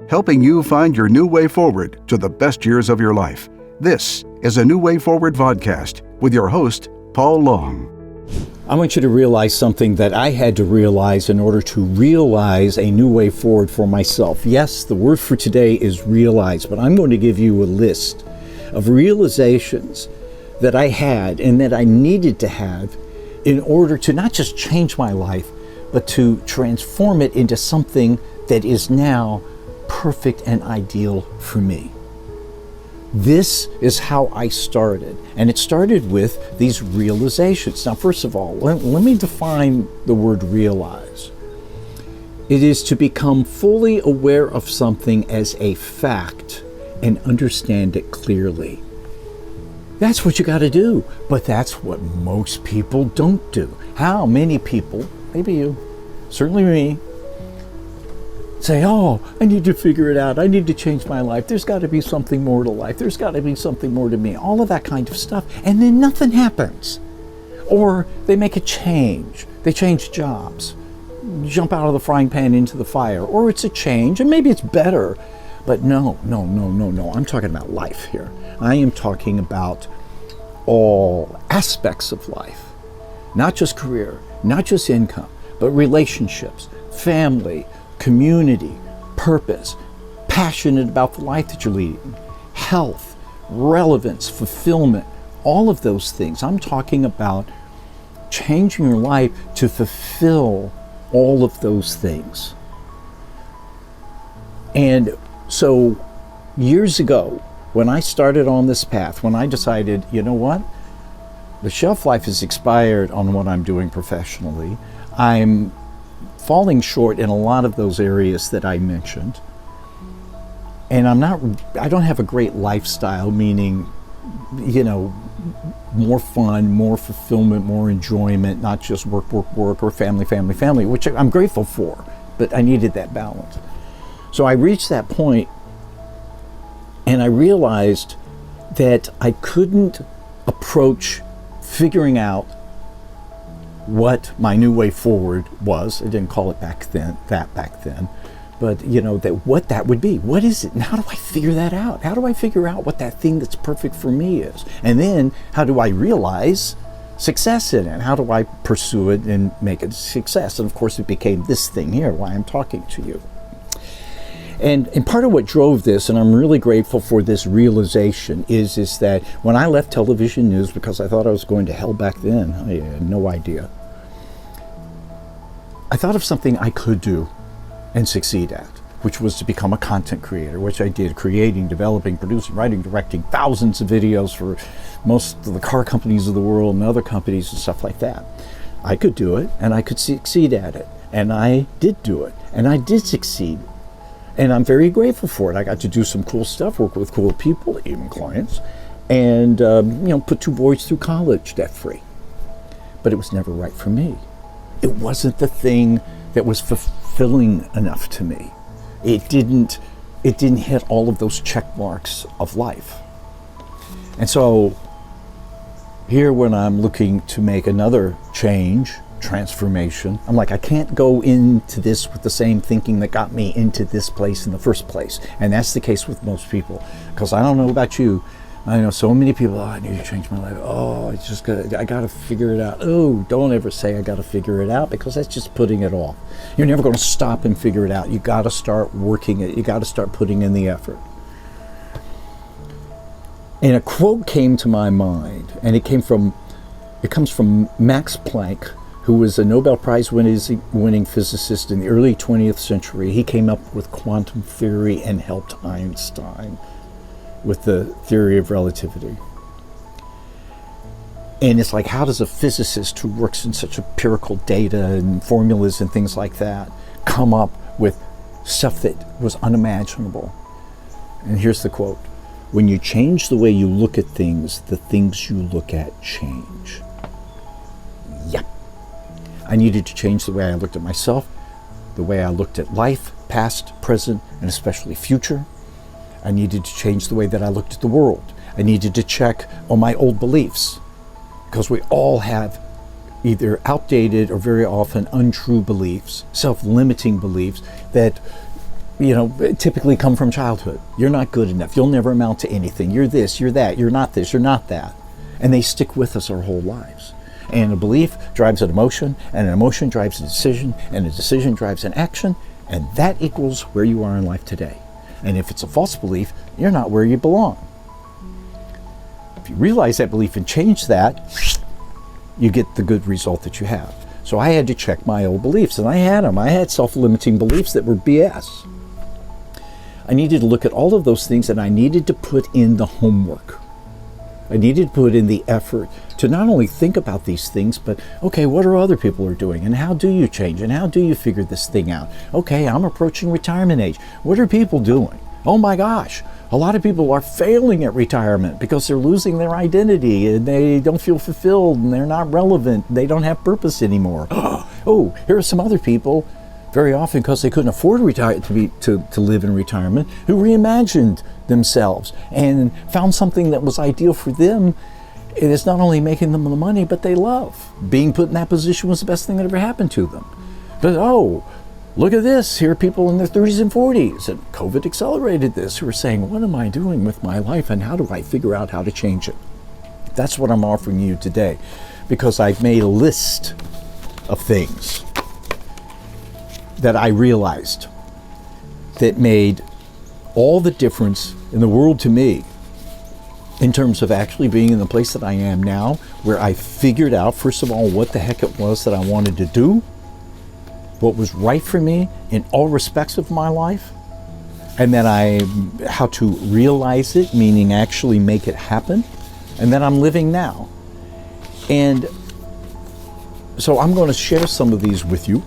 helping you find your new way forward to the best years of your life. This is a New Way Forward podcast with your host, Paul Long. I want you to realize something that I had to realize in order to realize a new way forward for myself. Yes, the word for today is realize, but I'm going to give you a list of realizations that I had and that I needed to have in order to not just change my life, but to transform it into something that is now perfect and ideal for me. This is how I started, and it started with these realizations. Now, first of all, let me define the word realize. It is to become fully aware of something as a fact and understand it clearly. That's what you got to do, but that's what most people don't do. How many people, maybe you, certainly me, say, oh, I need to figure it out. I need to change my life. There's got to be something more to life. There's got to be something more to me. All of that kind of stuff. And then nothing happens. Or they make a change. They change jobs. Jump out of the frying pan into the fire. Or it's a change, and maybe it's better. But no. I'm talking about life here. I am talking about all aspects of life. Not just career, not just income, but relationships, family, community, purpose, passionate about the life that you're leading, health, relevance, fulfillment, all of those things. I'm talking about changing your life to fulfill all of those things. And so years ago, when I started on this path, when I decided, you know what, the shelf life is expired on what I'm doing professionally, I'm falling short in a lot of those areas that I mentioned. And I don't have a great lifestyle, meaning, more fun, more fulfillment, more enjoyment, not just work, or family, which I'm grateful for, but I needed that balance. So I reached that point and I realized that I couldn't approach figuring out what my new way forward was. I didn't call it back then, but that what that would be. What is it? And how do I figure that out? How do I figure out what that thing that's perfect for me is? And then how do I realize success in it? How do I pursue it and make it a success? And of course it became this thing here, why I'm talking to you. And part of what drove this, and I'm really grateful for this realization, is that when I left television news, because I thought I was going to hell back then, I had no idea, I thought of something I could do and succeed at, which was to become a content creator, which I did, creating, developing, producing, writing, directing thousands of videos for most of the car companies of the world and other companies and stuff like that. I could do it, and I could succeed at it, and I did do it, and I did succeed. And I'm very grateful for it. I got to do some cool stuff, work with cool people, even clients, and put 2 boys through college debt-free. But it was never right for me. It wasn't the thing that was fulfilling enough to me. It didn't hit all of those check marks of life. And so here, when I'm looking to make another change, transformation, I'm like, I can't go into this with the same thinking that got me into this place in the first place. And that's the case with most people, because I don't know about you, I know so many people, I need to change my life. I got to figure it out. Oh, don't ever say I got to figure it out, because that's just putting it off. You're never going to stop and figure it out. You got to start working it. You got to start putting in the effort. And a quote came to my mind, and it comes from Max Planck, who was a Nobel Prize winning physicist in the early 20th century. He came up with quantum theory and helped Einstein with the theory of relativity. And it's like, how does a physicist who works in such empirical data and formulas and things like that come up with stuff that was unimaginable? And here's the quote: when you change the way you look at things, the things you look at change. Yep. I needed to change the way I looked at myself, the way I looked at life, past, present, and especially future. I needed to change the way that I looked at the world. I needed to check on my old beliefs, because we all have either outdated or very often untrue beliefs, self-limiting beliefs that typically come from childhood. You're not good enough. You'll never amount to anything. You're this, you're that, you're not this, you're not that. And they stick with us our whole lives. And a belief drives an emotion, and an emotion drives a decision, and a decision drives an action, and that equals where you are in life today. And if it's a false belief, you're not where you belong. If you realize that belief and change that, you get the good result that you have. So I had to check my old beliefs, and I had them. I had self-limiting beliefs that were BS. I needed to look at all of those things, and I needed to put in the homework. I needed to put in the effort to not only think about these things, but okay, what are other people are doing, and how do you change, and how do you figure this thing out? Okay, I'm approaching retirement age. What are people doing? Oh my gosh, a lot of people are failing at retirement because they're losing their identity, and they don't feel fulfilled, and they're not relevant, they don't have purpose anymore. Oh, here are some other people, very often because they couldn't afford to live in retirement, who reimagined themselves and found something that was ideal for them. It is not only making them the money, but they love. Being put in that position was the best thing that ever happened to them. But look at this. Here are people in their 30s and 40s, and COVID accelerated this, who are saying, what am I doing with my life, and how do I figure out how to change it? That's what I'm offering you today, because I've made a list of things that I realized that made all the difference in the world to me in terms of actually being in the place that I am now, where I figured out, first of all, what the heck it was that I wanted to do, what was right for me in all respects of my life, and then how to realize it, meaning actually make it happen, and then I'm living now. And so I'm going to share some of these with you,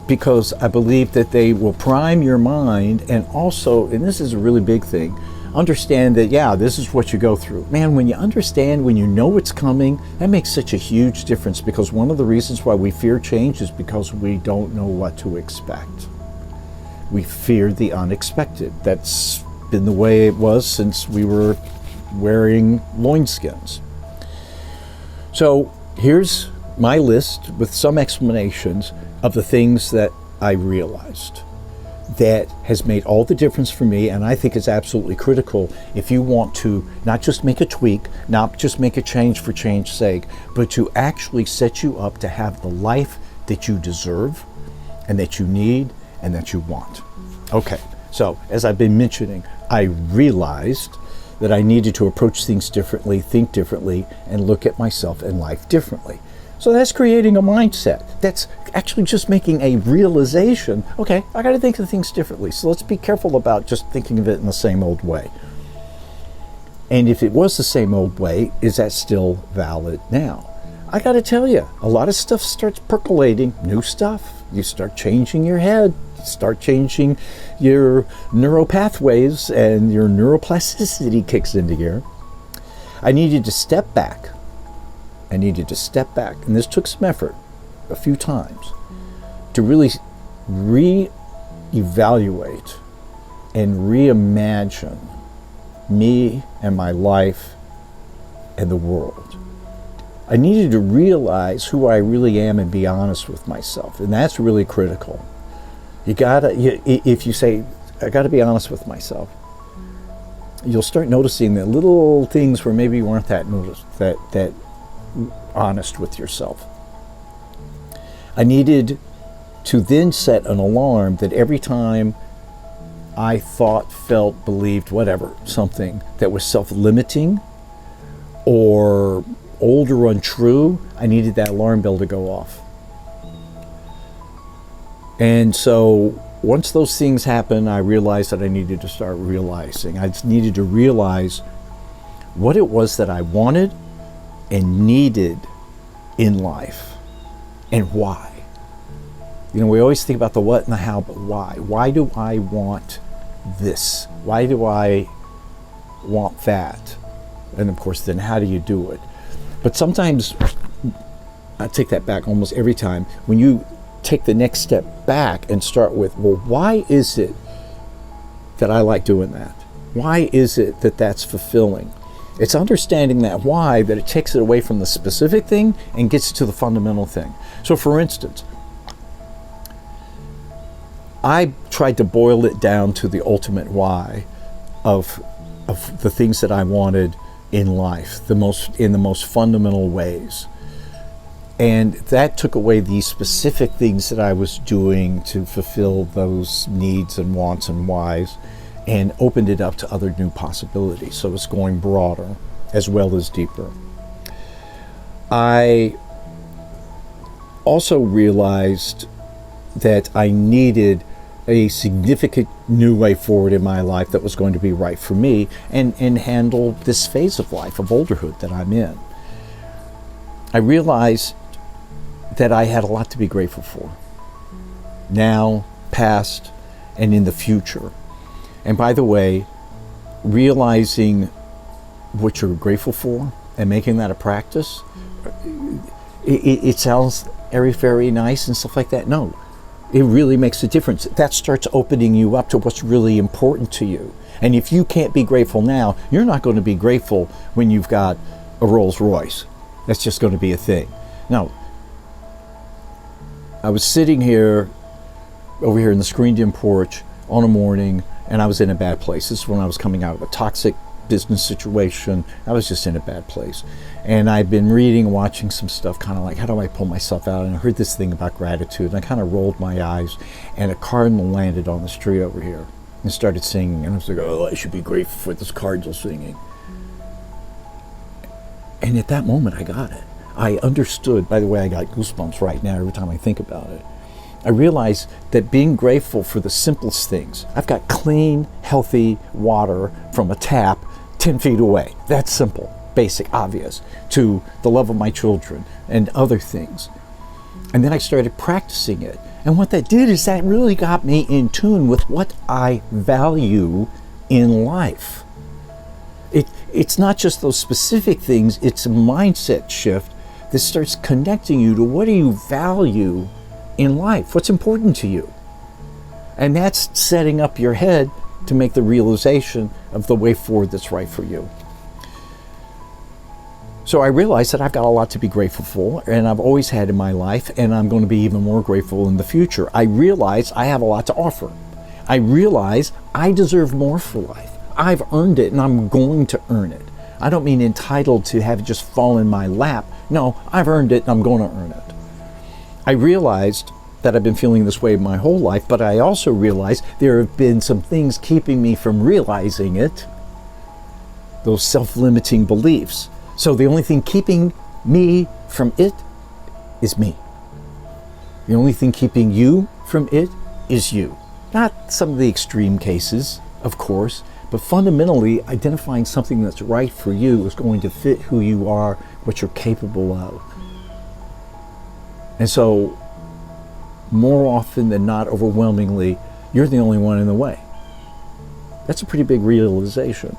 because I believe that they will prime your mind, and also, and this is a really big thing, understand that, this is what you go through. Man, when you understand, when you know it's coming, that makes such a huge difference, because one of the reasons why we fear change is because we don't know what to expect. We fear the unexpected. That's been the way it was since we were wearing loinskins. So here's my list with some explanations of the things that I realized that has made all the difference for me, and I think is absolutely critical if you want to not just make a tweak, not just make a change for change's sake, but to actually set you up to have the life that you deserve and that you need and that you want. Okay, so as I've been mentioning, I realized that I needed to approach things differently, think differently, and look at myself and life differently. So that's creating a mindset. That's actually just making a realization, okay, I got to think of things differently. So let's be careful about just thinking of it in the same old way. And if it was the same old way, is that still valid now? I got to tell you, a lot of stuff starts percolating, new stuff. You start changing your head, start changing your neural pathways, and your neuroplasticity kicks into gear. I needed to step back. And this took some effort, a few times, to really re-evaluate and reimagine me and my life and the world. I needed to realize who I really am and be honest with myself, and that's really critical. If you say, I gotta be honest with myself, you'll start noticing the little things where maybe you weren't that honest with yourself. I needed to then set an alarm that every time I thought, felt, believed, whatever, something that was self-limiting or old or untrue, I needed that alarm bell to go off. And so once those things happened, I realized that I needed to start realizing. I just needed to realize what it was that I wanted and needed in life, and why. We always think about the what and the how, but why? Why do I want this? Why do I want that? And of course, then how do you do it? But sometimes, I take that back almost every time, when you take the next step back and start with, well, why is it that I like doing that? Why is it that that's fulfilling? It's understanding that why that it takes it away from the specific thing and gets to the fundamental thing. So for instance, I tried to boil it down to the ultimate why of the things that I wanted in life, in the most fundamental ways. And that took away the specific things that I was doing to fulfill those needs and wants and whys, and opened it up to other new possibilities. So it's going broader as well as deeper. I also realized that I needed a significant new way forward in my life that was going to be right for me and handle this phase of life, of olderhood that I'm in. I realized that I had a lot to be grateful for, now, past, and in the future. And by the way, realizing what you're grateful for and making that a practice, it sounds very, very nice and stuff like that. No, it really makes a difference. That starts opening you up to what's really important to you. And if you can't be grateful now, you're not going to be grateful when you've got a Rolls Royce. That's just going to be a thing. Now, I was sitting over here in the screened-in porch on a morning, and I was in a bad place. This is when I was coming out of a toxic business situation. I was just in a bad place. And I'd been reading, watching some stuff, kind of like, how do I pull myself out? And I heard this thing about gratitude, and I kind of rolled my eyes, and a cardinal landed on the street over here and started singing. And I was like, oh, I should be grateful for this cardinal singing. And at that moment, I got it. I understood. By the way, I got goosebumps right now every time I think about it. I realized that being grateful for the simplest things. I've got clean, healthy water from a tap 10 feet away. That's simple, basic, obvious, to the love of my children and other things. And then I started practicing it. And what that did is that really got me in tune with what I value in life. It's not just those specific things, it's a mindset shift that starts connecting you to what do you value in life, what's important to you. And that's setting up your head to make the realization of the way forward that's right for you. So I realized that I've got a lot to be grateful for, and I've always had in my life, and I'm going to be even more grateful in the future. I realize I have a lot to offer. I realize I deserve more for life. I've earned it, and I'm going to earn it. I don't mean entitled to have it just fall in my lap. No, I've earned it, and I'm going to earn it. I realized that I've been feeling this way my whole life, but I also realized there have been some things keeping me from realizing it, those self-limiting beliefs. So the only thing keeping me from it is me. The only thing keeping you from it is you. Not some of the extreme cases, of course, but fundamentally identifying something that's right for you is going to fit who you are, what you're capable of. And so, more often than not, overwhelmingly, you're the only one in the way. That's a pretty big realization.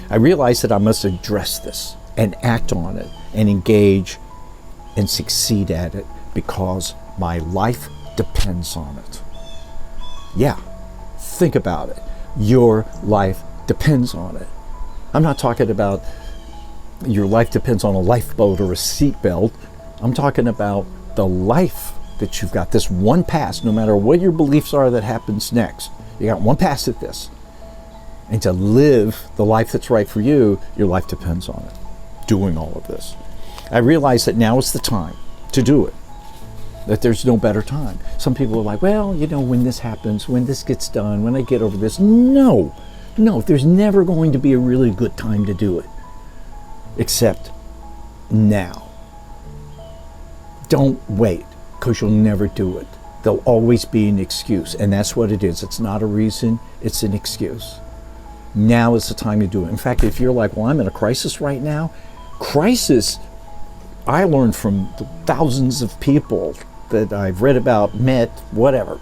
I realized that I must address this and act on it and engage and succeed at it because my life depends on it. Yeah, think about it. Your life depends on it. I'm not talking about your life depends on a lifeboat or a seatbelt. I'm talking about the life that you've got, this one pass, no matter what your beliefs are that happens next. You got one pass at this. And to live the life that's right for you, your life depends on it, doing all of this. I realize that now is the time to do it, that there's no better time. Some people are like, well, when this happens, when this gets done, when I get over this. No, there's never going to be a really good time to do it, except now. Don't wait, because you'll never do it. There'll always be an excuse, and that's what it is. It's not a reason, it's an excuse. Now is the time to do it. In fact, if you're like, well, I'm in a crisis right now, crisis, I learned from the thousands of people that I've read about, met, whatever,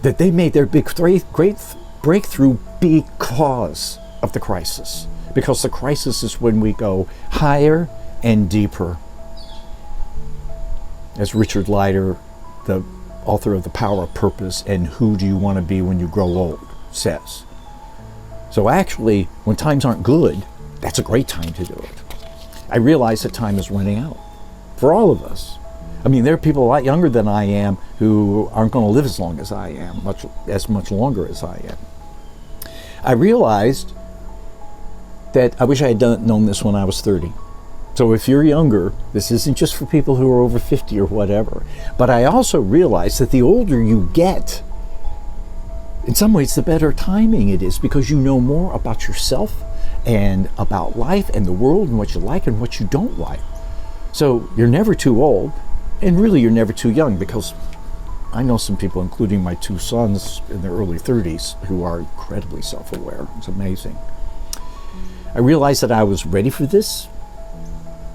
that they made their big great breakthrough because of the crisis. Because the crisis is when we go higher and deeper. As Richard Leider, the author of The Power of Purpose and Who Do You Want to Be When You Grow Old, says. So actually, when times aren't good, that's a great time to do it. I realize that time is running out for all of us. I mean, there are people a lot younger than I am who aren't going to live as long as I am, much longer as I am. I realized that I wish I had known this when I was 30. So if you're younger, this isn't just for people who are over 50 or whatever. But I also realized that the older you get, in some ways the better timing it is, because you know more about yourself and about life and the world and what you like and what you don't like. So you're never too old, and really you're never too young, because I know some people, including my two sons in their early 30s, who are incredibly self-aware. It's amazing. I realized that I was ready for this,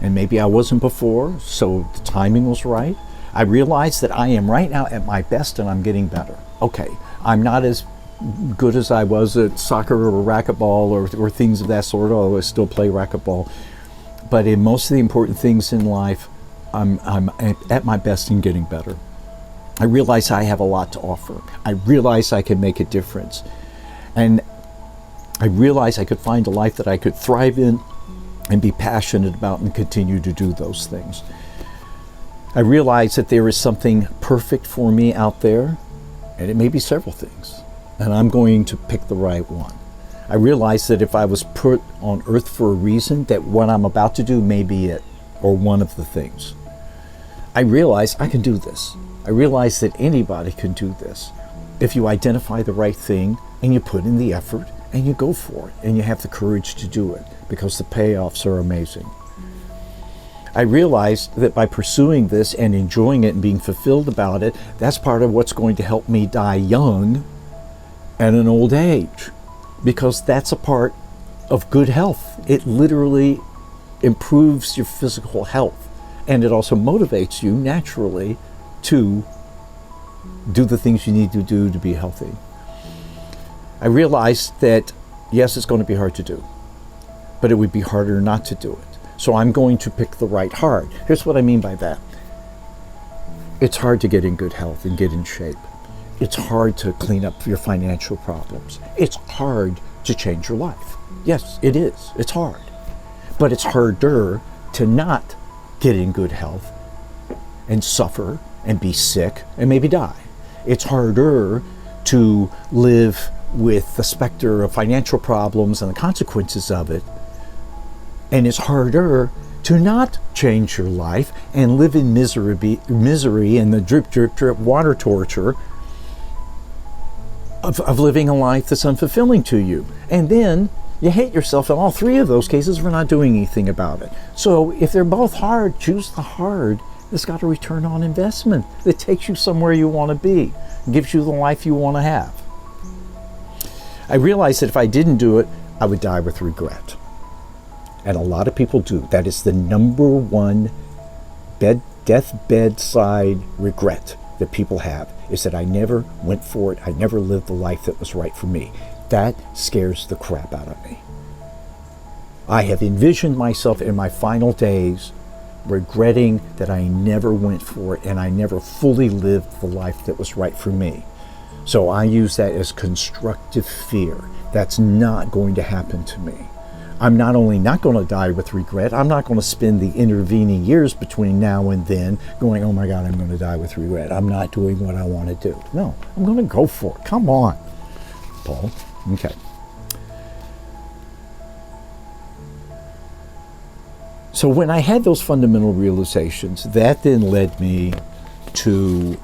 and maybe I wasn't before, so the timing was right. I realized that I am right now at my best, and I'm getting better. Okay, I'm not as good as I was at soccer or racquetball or things of that sort, although I still play racquetball. But in most of the important things in life, I'm at my best and getting better. I realize I have a lot to offer. I realize I can make a difference. And I realize I could find a life that I could thrive in and be passionate about and continue to do those things. I realize that there is something perfect for me out there, and it may be several things, and I'm going to pick the right one. I realize that if I was put on earth for a reason, that what I'm about to do may be it, or one of the things. I realize I can do this. I realize that anybody can do this if you identify the right thing and you put in the effort and you go for it and you have the courage to do it, because the payoffs are amazing. I realized that by pursuing this and enjoying it and being fulfilled about it, that's part of what's going to help me die young at an old age, because that's a part of good health. It literally improves your physical health, and it also motivates you naturally to do the things you need to do to be healthy. I realized that, yes, it's going to be hard to do, but it would be harder not to do it. So I'm going to pick the right hard. Here's what I mean by that. It's hard to get in good health and get in shape. It's hard to clean up your financial problems. It's hard to change your life. Yes, it is. It's hard. But it's harder to not get in good health and suffer and be sick and maybe die. It's harder to live with the specter of financial problems and the consequences of it. And it's harder to not change your life and live in misery and the drip, drip, drip water torture of living a life that's unfulfilling to you. And then you hate yourself in all three of those cases for not doing anything about it. So if they're both hard, choose the hard that's got a return on investment, that takes you somewhere you want to be, gives you the life you want to have. I realized that if I didn't do it, I would die with regret. And a lot of people do. That is the number one bedside regret that people have, is that I never went for it. I never lived the life that was right for me. That scares the crap out of me. I have envisioned myself in my final days regretting that I never went for it and I never fully lived the life that was right for me. So I use that as constructive fear. That's not going to happen to me. I'm not only not going to die with regret, I'm not going to spend the intervening years between now and then going, oh my God, I'm going to die with regret. I'm not doing what I want to do. No, I'm going to go for it. Come on, Paul. Okay. So when I had those fundamental realizations, that then led me to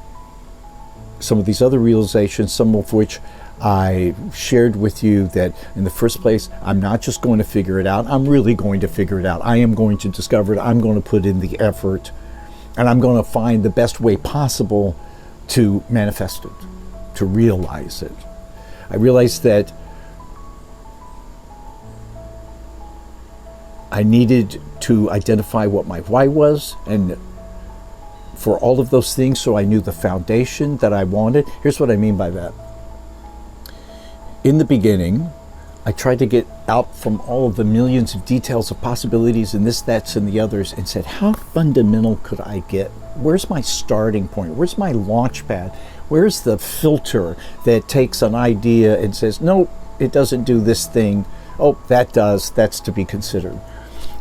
some of these other realizations, some of which I shared with you, that in the first place, I'm not just going to figure it out. I'm really going to figure it out. I am going to discover it. I'm going to put in the effort, and I'm going to find the best way possible to manifest it, to realize it. I realized that I needed to identify what my why was, and for all of those things, so I knew the foundation that I wanted. Here's what I mean by that. In the beginning, I tried to get out from all of the millions of details of possibilities and this, that's, and the others, and said, how fundamental could I get? Where's my starting point? Where's my launch pad? Where's the filter that takes an idea and says, nope, it doesn't do this thing. Oh, that does. That's to be considered.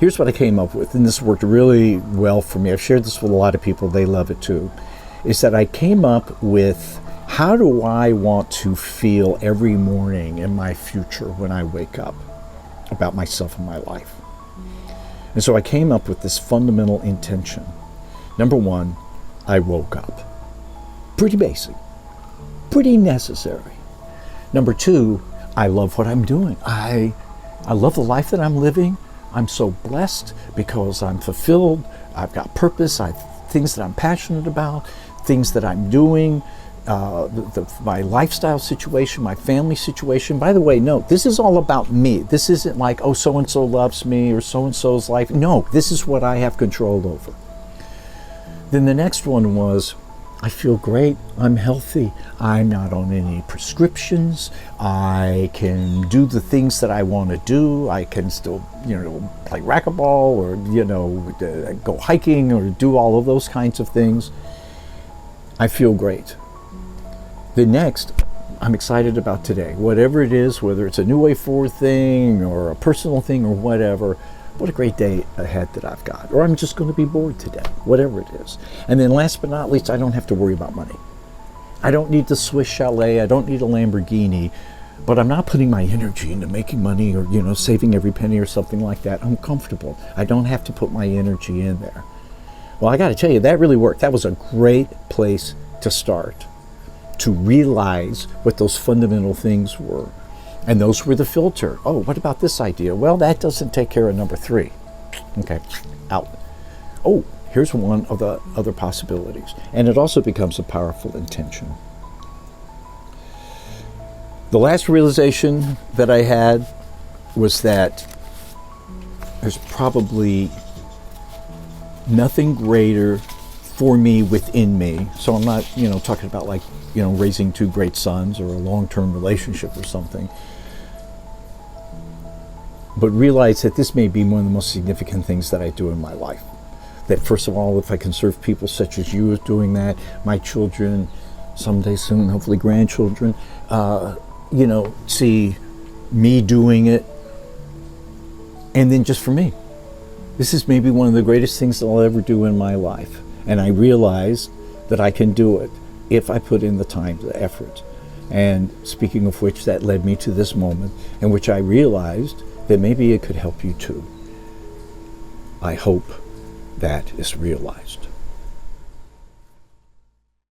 Here's what I came up with, and this worked really well for me. I've shared this with a lot of people. They love it too. Is that I came up with, how do I want to feel every morning in my future when I wake up about myself and my life? And so I came up with this fundamental intention. Number one, I woke up. Pretty basic, pretty necessary. Number two, I love what I'm doing. I love the life that I'm living. I'm so blessed because I'm fulfilled. I've got purpose. I have things that I'm passionate about, things that I'm doing, my lifestyle situation, my family situation. By the way, no, this is all about me. This isn't like, oh, so-and-so loves me or so-and-so's life. No, this is what I have control over. Then the next one was, I feel great, I'm healthy, I'm not on any prescriptions, I can do the things that I want to do, I can still, play racquetball or, go hiking or do all of those kinds of things. I feel great. The next, I'm excited about today. Whatever it is, whether it's a New Way Forward thing or a personal thing or whatever, what a great day ahead that I've got. Or I'm just going to be bored today, whatever it is. And then last but not least, I don't have to worry about money. I don't need the Swiss chalet, I don't need a Lamborghini, but I'm not putting my energy into making money or, saving every penny or something like that. I'm comfortable. I don't have to put my energy in there. Well, I got to tell you, that really worked. That was a great place to start, to realize what those fundamental things were. And those were the filter. Oh, what about this idea? Well, that doesn't take care of number three. Okay, out. Oh, here's one of the other possibilities. And it also becomes a powerful intention. The last realization that I had was that there's probably nothing greater for me within me. So I'm not, talking about like, raising two great sons or a long-term relationship or something. But realize that this may be one of the most significant things that I do in my life. That first of all, if I can serve people such as you doing that, my children, someday soon, hopefully grandchildren, see me doing it. And then just for me, this is maybe one of the greatest things that I'll ever do in my life. And I realized that I can do it if I put in the time, the effort. And speaking of which, that led me to this moment in which I realized that maybe it could help you too. I hope that is realized.